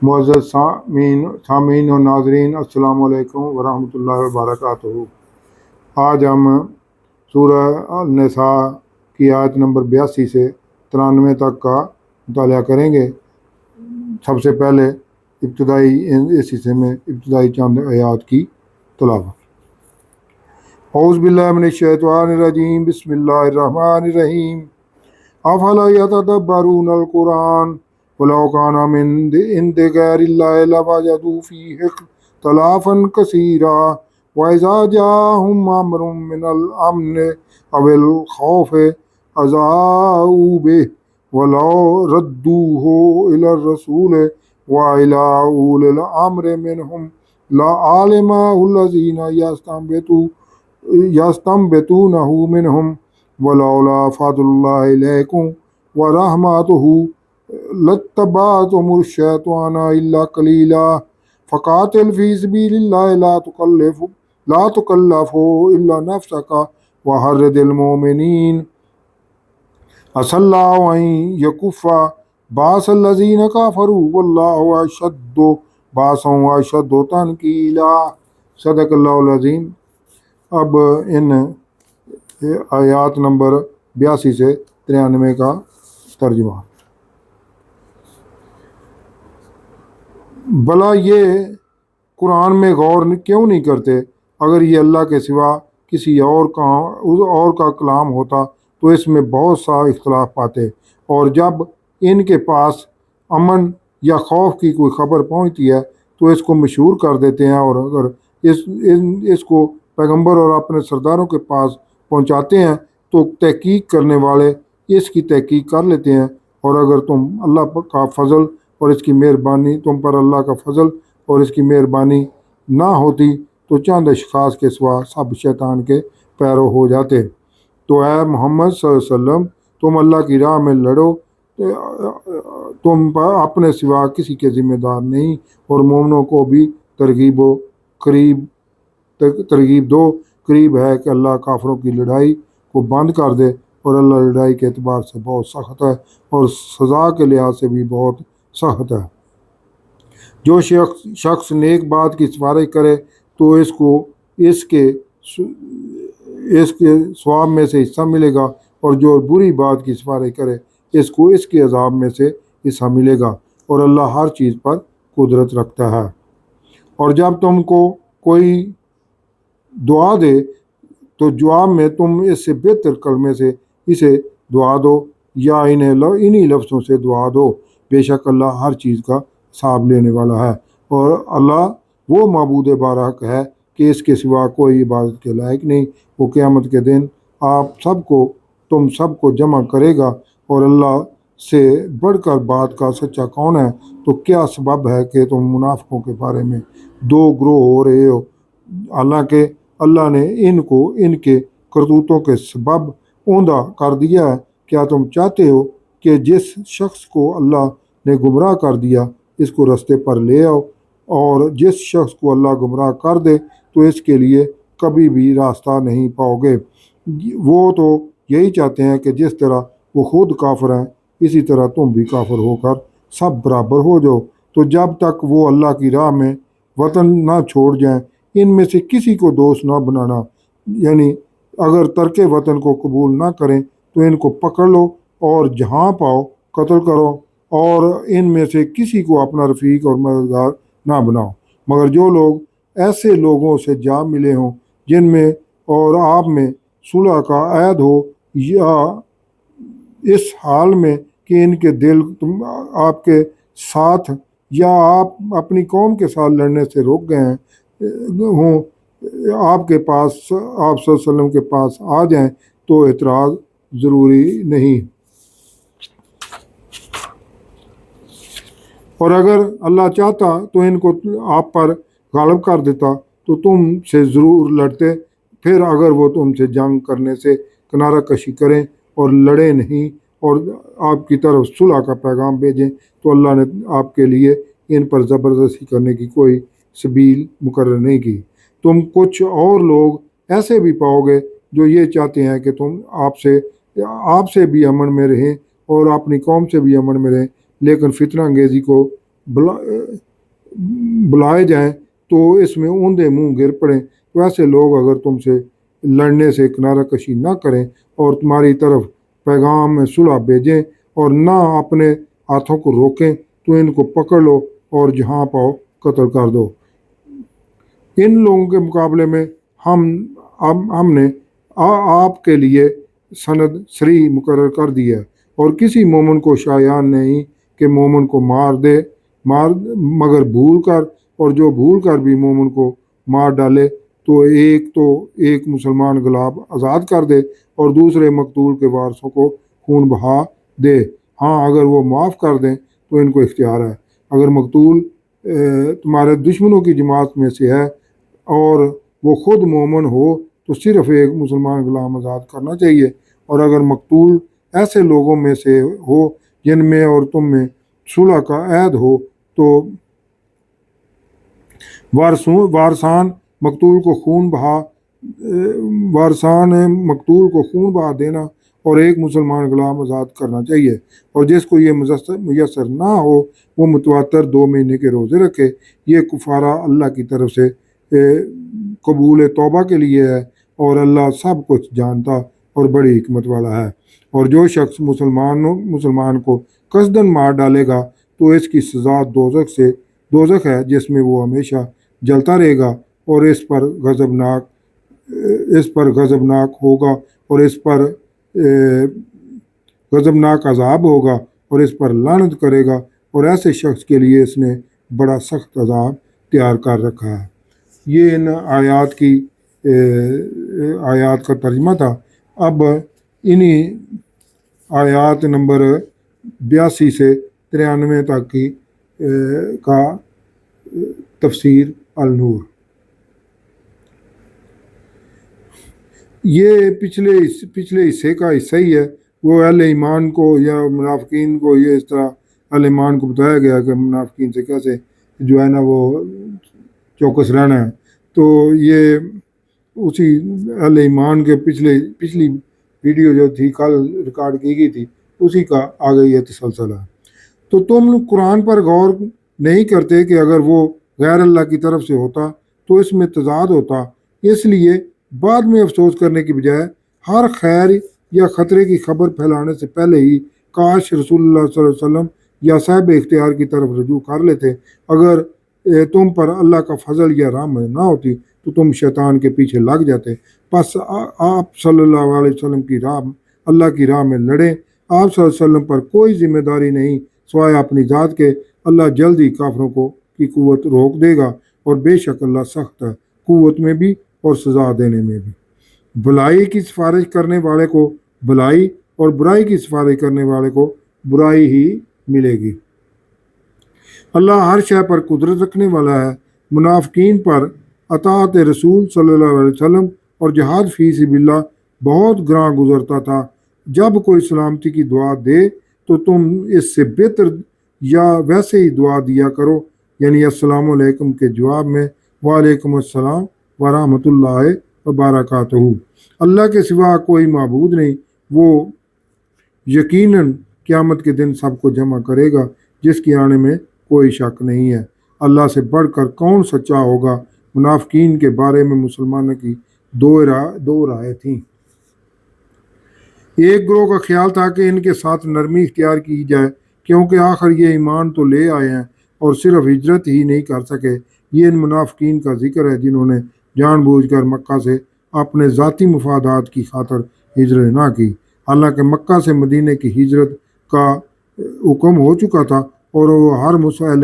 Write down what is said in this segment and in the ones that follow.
معزز سامعین و ناظرین، السلام علیکم ورحمۃ اللہ وبرکاتہ۔ آج ہم سورہ النساء کی آیت نمبر 82 سے 93 تک کا مطالعہ کریں گے۔ سب سے پہلے اس حصے میں ابتدائی چند آیات کی تلاوت۔ اعوذ باللہ من الشیطان الرجیم، بسم اللہ الرحمن الرحیم۔ افلا یتدبرون القرآن ولو كان من عند غير الله لوجدوا فيه اختلافا كثيرا وإذا جاءهم أمر من الأمن أو الخوف أذاعوا به ولو ردوه إلى الرسول وإلى أولي الأمر منهم لعلمه الذين يستنبطونه منهم ولولا فضل الله عليكم ورحمته لاتبعتم الشیطان الا قلیلا فقاتل فی سبیل اللہ لا تکلف الا نفسک وحرد المؤمنین عسى اللہ ان یکف باس الذین کفروا واللہ اشد باسا واشد تنکیلا۔ صدق اللہ العظیم۔ اب ان آیات نمبر 82 سے 93 کا ترجمہ۔ بھلا یہ قرآن میں غور کیوں نہیں کرتے؟ اگر یہ اللہ کے سوا کسی اور کا کلام ہوتا تو اس میں بہت سا اختلاف پاتے، اور جب ان کے پاس امن یا خوف کی کوئی خبر پہنچتی ہے تو اس کو مشہور کر دیتے ہیں، اور اگر اس کو پیغمبر اور اپنے سرداروں کے پاس پہنچاتے ہیں تو تحقیق کرنے والے اس کی تحقیق کر لیتے ہیں، اور اگر تم اللہ کا فضل اور اس کی مہربانی تم پر اللہ کا فضل اور اس کی مہربانی نہ ہوتی تو چند اشخاص کے سوا سب شیطان کے پیرو ہو جاتے۔ تو اے محمد صلی اللہ علیہ وسلم، تم اللہ کی راہ میں لڑو، تم اپنے سوا کسی کے ذمہ دار نہیں، اور مومنوں کو بھی ترغیب دو، قریب ہے کہ اللہ کافروں کی لڑائی کو بند کر دے، اور اللہ لڑائی کے اعتبار سے بہت سخت ہے اور سزا کے لحاظ سے بھی بہت سخت ہے۔ جو شخص نیک بات کی سفارش کرے تو اس کو اس کے ثواب میں سے حصہ ملے گا، اور جو بری بات کی سفارش کرے اس کو اس کے عذاب میں سے حصہ ملے گا، اور اللہ ہر چیز پر قدرت رکھتا ہے۔ اور جب تم کو کوئی دعا دے تو جواب میں تم اس سے بہتر کلمے سے اسے دعا دو یا انہی لفظوں سے دعا دو، بے شک اللہ ہر چیز کا حساب لینے والا ہے، اور اللہ وہ معبود بارحق ہے کہ اس کے سوا کوئی عبادت کے لائق نہیں۔ وہ قیامت کے دن تم سب کو جمع کرے گا، اور اللہ سے بڑھ کر بات کا سچا کون ہے؟ تو کیا سبب ہے کہ تم منافقوں کے بارے میں دو گروہ ہو رہے ہو، حالانکہ اللہ نے ان کو ان کے کرتوتوں کے سبب اوندا کر دیا ہے؟ کیا تم چاہتے ہو کہ جس شخص کو اللہ نے گمراہ کر دیا اس کو رستے پر لے آؤ، اور جس شخص کو اللہ گمراہ کر دے تو اس کے لیے کبھی بھی راستہ نہیں پاؤ گے۔ وہ تو یہی چاہتے ہیں کہ جس طرح وہ خود کافر ہیں اسی طرح تم بھی کافر ہو کر سب برابر ہو جاؤ۔ تو جب تک وہ اللہ کی راہ میں وطن نہ چھوڑ جائیں ان میں سے کسی کو دوست نہ بنانا، یعنی اگر ترک وطن کو قبول نہ کریں تو ان کو پکڑ لو اور جہاں پاؤ قتل کرو، اور ان میں سے کسی کو اپنا رفیق اور مددگار نہ بناؤ، مگر جو لوگ ایسے لوگوں سے جا ملے ہوں جن میں اور آپ میں صلح کا عہد ہو، یا اس حال میں کہ ان کے دل آپ کے ساتھ یا آپ اپنی قوم کے ساتھ لڑنے سے روک گئے ہوں، آپ کے پاس آپ صلی اللہ علیہ وسلم کے پاس آ جائیں تو اعتراض ضروری نہیں۔ اور اگر اللہ چاہتا تو ان کو آپ پر غالب کر دیتا تو تم سے ضرور لڑتے، پھر اگر وہ تم سے جنگ کرنے سے کنارہ کشی کریں اور لڑے نہیں اور آپ کی طرف صلح کا پیغام بھیجیں تو اللہ نے آپ کے لیے ان پر زبردستی کرنے کی کوئی سبیل مقرر نہیں کی۔ تم کچھ اور لوگ ایسے بھی پاؤ گے جو یہ چاہتے ہیں کہ تم آپ سے بھی امن میں رہیں اور اپنی قوم سے بھی امن میں رہیں، لیکن فتنہ انگیزی کو بلائے جائیں تو اس میں اوندے منہ گر پڑیں۔ تو ایسے لوگ اگر تم سے لڑنے سے کنارہ کشی نہ کریں اور تمہاری طرف پیغام میں صلح بھیجیں اور نہ اپنے ہاتھوں کو روکیں تو ان کو پکڑ لو اور جہاں پاؤ قتل کر دو۔ ان لوگوں کے مقابلے میں ہم نے آپ کے لیے سند سری مقرر کر دی ہے، اور کسی مومن کو شایان نہیں کہ مومن کو مار مگر بھول کر، اور جو بھول کر بھی مومن کو مار ڈالے تو ایک مسلمان غلام آزاد کر دے اور دوسرے مقتول کے وارثوں کو خون بہا دے۔ ہاں اگر وہ معاف کر دیں تو ان کو اختیار ہے۔ اگر مقتول تمہارے دشمنوں کی جماعت میں سے ہے اور وہ خود مومن ہو تو صرف ایک مسلمان غلام آزاد کرنا چاہیے، اور اگر مقتول ایسے لوگوں میں سے ہو جن میں اور تم میں صلح کا عہد ہو تو وارثان مقتول کو خون بہا دینا اور ایک مسلمان غلام آزاد کرنا چاہیے، اور جس کو یہ میسر نہ ہو وہ متواتر 2 مہینے کے روزے رکھے۔ یہ کفارہ اللہ کی طرف سے قبول توبہ کے لیے ہے، اور اللہ سب کچھ جانتا اور بڑی حکمت والا ہے۔ اور جو شخص مسلمان کو قصداً مار ڈالے گا تو اس کی سزا دوزخ ہے جس میں وہ ہمیشہ جلتا رہے گا، اور اس پر غضبناک ہوگا، اور اس پر غضبناک عذاب ہوگا، اور اس پر لعنت کرے گا، اور ایسے شخص کے لیے اس نے بڑا سخت عذاب تیار کر رکھا ہے۔ یہ ان آیات کا ترجمہ تھا۔ اب انہی آیات نمبر 82 سے 93 تک کا تفسیر النور۔ یہ پچھلے حصے کا حصہ ہی ہے۔ وہ اہل ایمان کو یا منافقین کو یہ اس طرح اہل ایمان کو بتایا گیا کہ منافقین سے کیسے جو ہے نا وہ چوکس رہنا ہے۔ تو یہ اسی اہل ایمان کے پچھلی ویڈیو جو تھی کل ریکارڈ کی گئی تھی اسی کا آگے یہ تسلسل ہے۔ تو تم قرآن پر غور نہیں کرتے کہ اگر وہ غیر اللہ کی طرف سے ہوتا تو اس میں تضاد ہوتا، اس لیے بعد میں افسوس کرنے کی بجائے ہر خیر یا خطرے کی خبر پھیلانے سے پہلے ہی کاش رسول اللہ صلی اللہ علیہ وسلم یا صاحب اختیار کی طرف رجوع کر لیتے۔ اگر تم پر اللہ کا فضل یا رحمت نہ ہوتی تو تم شیطان کے پیچھے لگ جاتے۔ پس آپ صلی اللہ علیہ وسلم کی راہ اللہ کی راہ میں لڑیں۔ آپ صلی اللہ علیہ وسلم پر کوئی ذمہ داری نہیں سوائے اپنی ذات کے۔ اللہ جلد ہی کافروں کی قوت روک دے گا، اور بے شک اللہ سخت ہے قوت میں بھی اور سزا دینے میں بھی۔ بھلائی کی سفارش کرنے والے کو بھلائی اور برائی کی سفارش کرنے والے کو برائی ہی ملے گی۔ اللہ ہر شے پر قدرت رکھنے والا ہے۔ منافقین پر اطاعت رسول صلی اللہ علیہ وسلم اور جہاد فی سبیل اللہ بہت گراں گزرتا تھا۔ جب کوئی سلامتی کی دعا دے تو تم اس سے بہتر یا ویسے ہی دعا دیا کرو، یعنی السلام علیکم کے جواب میں وعلیکم السلام ورحمۃ اللہ وبرکاتہ۔ اللہ کے سوا کوئی معبود نہیں، وہ یقیناً قیامت کے دن سب کو جمع کرے گا جس کے آنے میں کوئی شک نہیں ہے۔ اللہ سے بڑھ کر کون سچا ہوگا؟ منافقین کے بارے میں مسلمانوں کی دو رائے تھیں۔ ایک گروہ کا خیال تھا کہ ان کے ساتھ نرمی اختیار کی جائے کیونکہ آخر یہ ایمان تو لے آئے ہیں اور صرف ہجرت ہی نہیں کر سکے۔ یہ ان منافقین کا ذکر ہے جنہوں نے جان بوجھ کر مکہ سے اپنے ذاتی مفادات کی خاطر ہجرت نہ کی، حالانکہ مکہ سے مدینے کی ہجرت کا حکم ہو چکا تھا اور وہ ہر اہل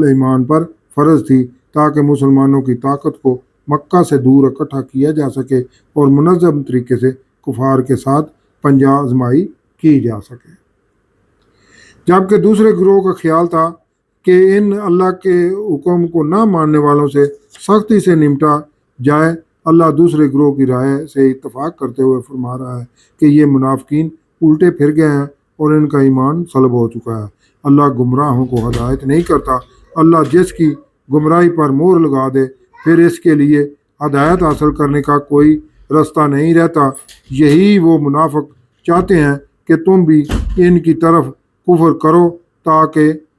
ایمان پر فرض تھی تاکہ مسلمانوں کی طاقت کو مکہ سے دور اکٹھا کیا جا سکے اور منظم طریقے سے کفار کے ساتھ پنجہ آزمائی کی جا سکے۔ جبکہ دوسرے گروہ کا خیال تھا کہ ان اللہ کے حکم کو نہ ماننے والوں سے سختی سے نمٹا جائے۔ اللہ دوسرے گروہ کی رائے سے اتفاق کرتے ہوئے فرما رہا ہے کہ یہ منافقین الٹے پھر گئے ہیں اور ان کا ایمان سلب ہو چکا ہے۔ اللہ گمراہوں کو ہدایت نہیں کرتا۔ اللہ جس کی گمراہی پر مہر لگا دے پھر اس کے لیے ہدایت حاصل کرنے کا کوئی رستہ نہیں رہتا۔ یہی وہ منافق چاہتے ہیں کہ تم بھی ان کی طرف کفر کرو تاکہ